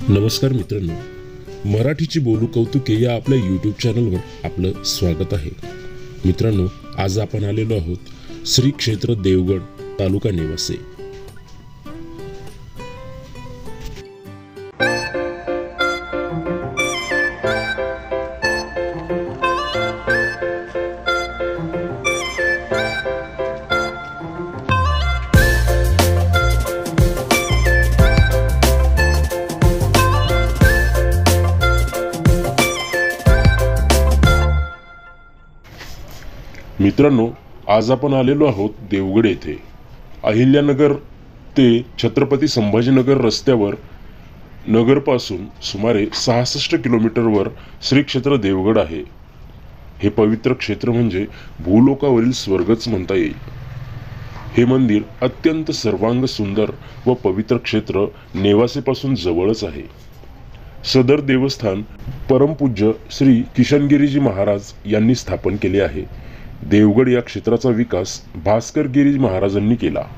नमस्कार मित्रांनो, मराठीची बोलू कौतुके या आपल्या यूट्यूब चॅनलवर आपलं स्वागत आहे. मित्रांनो, आज आपण आलेलो आहोत श्री क्षेत्र देवगड, तालुका नेवासे. मित्रांनो, आज आपण आलेलो आहोत देवगड येथे. अहिल्यानगर ते छत्रपती संभाजीनगर रस्त्यावर नगरपासून सुमारे 66 किलोमीटरवर श्री क्षेत्र देवगड आहे. हे पवित्र क्षेत्र म्हणजे भूलोकावरील स्वर्गच म्हणता येईल. हे मंदिर अत्यंत सर्वांग सुंदर व पवित्र क्षेत्र नेवासेपासून जवळच आहे. सदर देवस्थान परमपूज्य श्री किशनगिरीजी महाराज यांनी स्थापन केले आहे. देवगड या क्षेत्राचा विकास भास्कर गिरी महाराजांनी केला.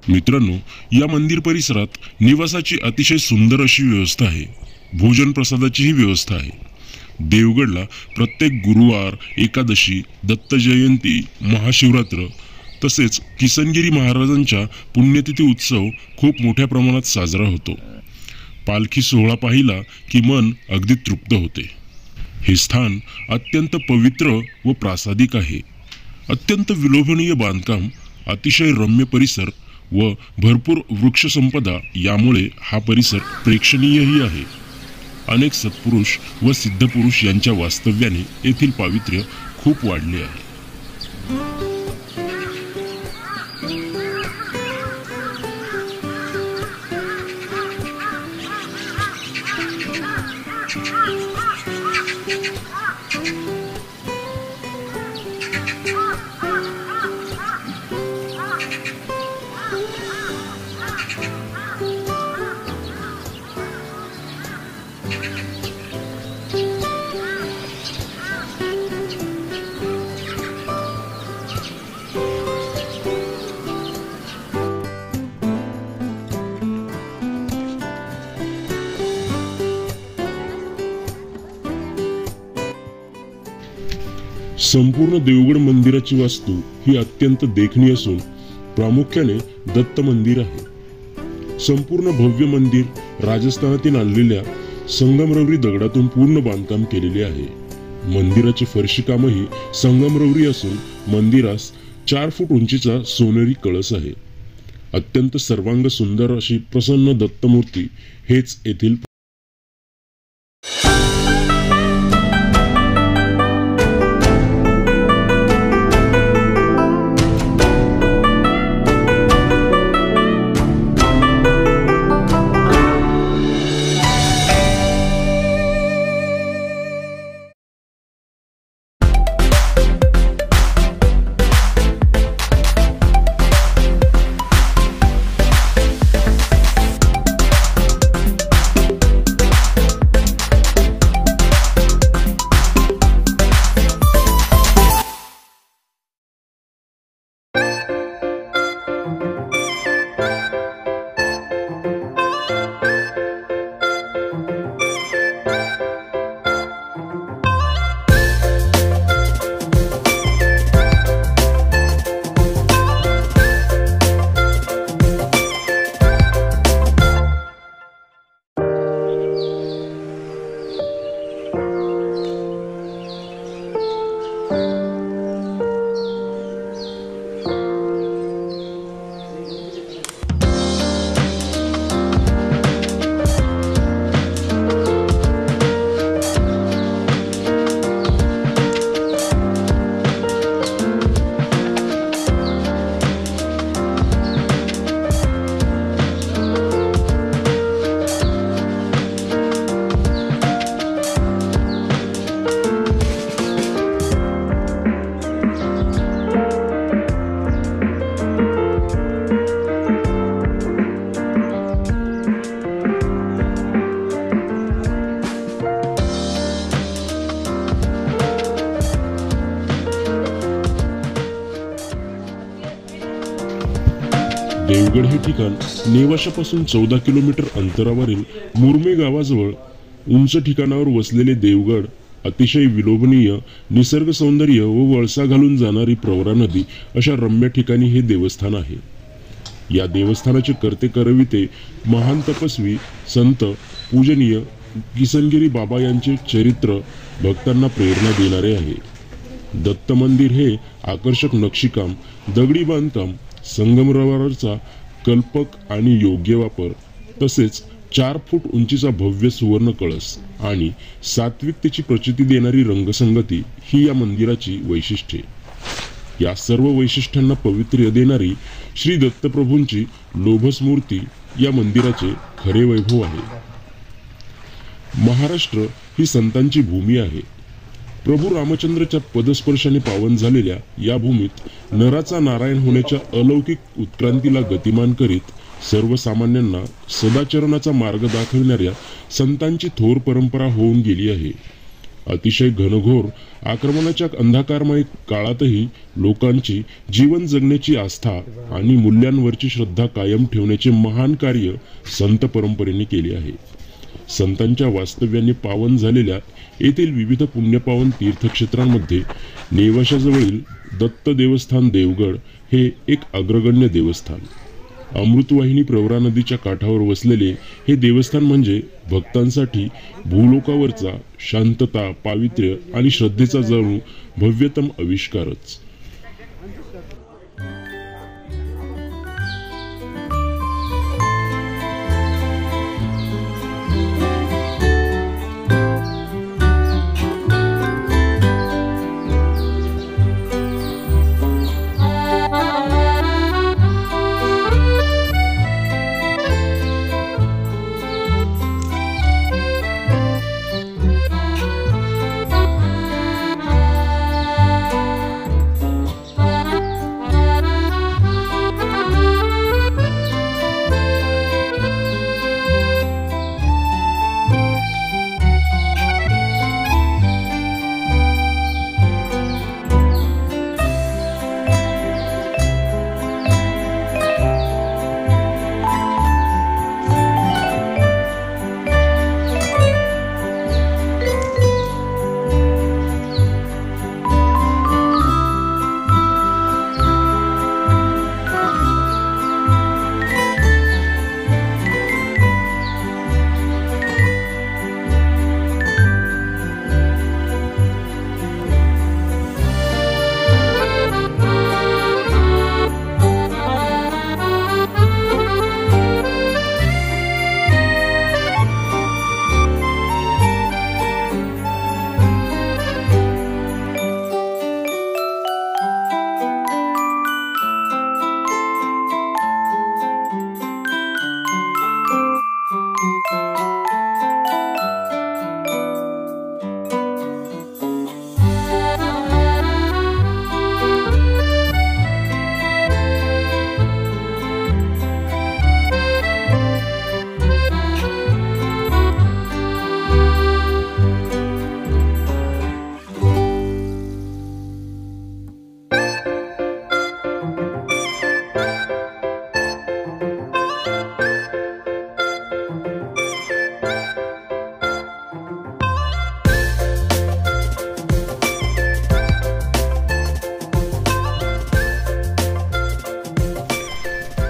मित्रांनो, या मंदिर परिसरात निवासाची अतिशय सुंदर अशी व्यवस्था आहे. भोजन प्रसादाचीही व्यवस्था आहे. देवगडला प्रत्येक गुरुवार, एकादशी, दत्त जयंती, महाशिवरात्र तसेच किशनगिरी महाराजांच्या पुण्यतिथी उत्सव खूप मोठ्या प्रमाणात साजरा होतो. पालखी सोहळा पाहिला की मन अगदी तृप्त होते. हे स्थान अत्यंत पवित्र व प्रासादिक आहे. अत्यंत विलोभनीय बांधकाम, अतिशय रम्य परिसर व भरपूर वृक्षसंपदा यामुळे हा परिसर प्रेक्षणीयही आहे. अनेक सत्पुरुष व सिद्धपुरुष यांच्या वास्तव्याने येथील पावित्र्य खूप वाढले आहे. संपूर्ण देवगड मंदिराची वास्तू ही अत्यंत देखणी असून प्रामुख्याने दत्त मंदिर आहे. संपूर्ण भव्य मंदिर राजस्थानातील आणलेल्या संगमरवरी दगडातून पूर्ण बांधकाम केलेले आहे. मंदिराचे फरशी कामही संगमरवरी असून मंदिरास 4 फूट उंचीचा सोनेरी कळस आहे. अत्यंत सर्वांग सुंदर अशी प्रसन्न दत्तमूर्ती हेच येथील देवगड हे ठिकाण नेवाशापासून 14 किलोमीटर अंतरावरील मुरमे गावाजवळ उंच ठिकाणावर वसलेले देवगड अतिशय विलोभनीय निसर्ग सौंदर्य व वळसा घालून जाणारी प्रवरा नदी अशा रम्य ठिकाणी हे देवस्थान आहे। या देवस्थानाचे कर्ते करविते महान तपस्वी संत पूजनीय किसनगिरी बाबा यांचे चरित्र भक्तांना प्रेरणा देणारे आहे। दत्त मंदिर हे आकर्षक नक्षीकाम, दगडी बांधकाम, संगमरवराचा कल्पक आणि योग्य वापर तसेच 4 फूट उंचीचा भव्य सुवर्ण कळस आणि सात्विकतेची प्रचिती देणारी रंगसंगती ही या मंदिराची वैशिष्ट्ये। या सर्व वैशिष्ट्यांना पवित्र्य देणारी श्री दत्तप्रभूंची लोभस मूर्ती या मंदिराचे खरे वैभव आहे। महाराष्ट्र ही संतांची भूमी आहे। प्रभू रामचंद्रच्या पदस्पर्शाने पावन झालेल्या या भूमीत नराचा नारायण होण्याच्या अलौकिक उत्क्रांतीला गतिमान करीत सर्वसामान्यांना सदाचरणाचा मार्ग दाखविणाऱ्या संतांची थोर परंपरा होऊन गेली आहे। अतिशय घनघोर आक्रमणाच्या अंधकारमय काळातही लोकांची जीवन जगण्याची आस्था आणि मूल्यांवरची श्रद्धा कायम ठेवण्याचे महान कार्य संत परंपरेने केले आहे। संतांच्या वास्तव्याने पावन झालेल्या येथील विविध पुण्यपावन तीर्थक्षेत्रांमध्ये नेवाशाजवळील दत्त देवस्थान देवगड हे एक अग्रगण्य देवस्थान। अमृतवाहिनी प्रवरा नदीच्या काठावर वसलेले हे देवस्थान म्हणजे भक्तांसाठी भूलोकावरचा शांतता, पावित्र्य आणि श्रद्धेचा जणू भव्यतम आविष्कारच।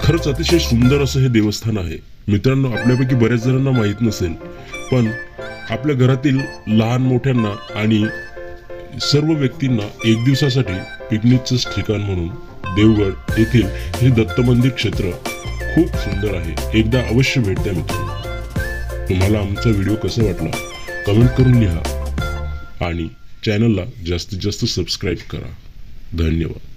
खरंच अतिशय सुंदर असं हे देवस्थान आहे। मित्रांनो, आपल्यापैकी बऱ्याच जणांना माहित नसेल, पण आपल्या घरातील लहान मोठ्यांना आणि सर्व व्यक्तींना एक दिवसासाठी पिकनिकचं ठिकाण म्हणून देवगड येथील हे दत्त मंदिर क्षेत्र खूप सुंदर आहे. एकदा अवश्य भेट द्या मित्रांनो. तुम्हाला आमचा व्हिडिओ कसा वाटला कमेंट करून लिहा आणि चॅनलला जास्तीत जास्त सबस्क्राईब करा. धन्यवाद.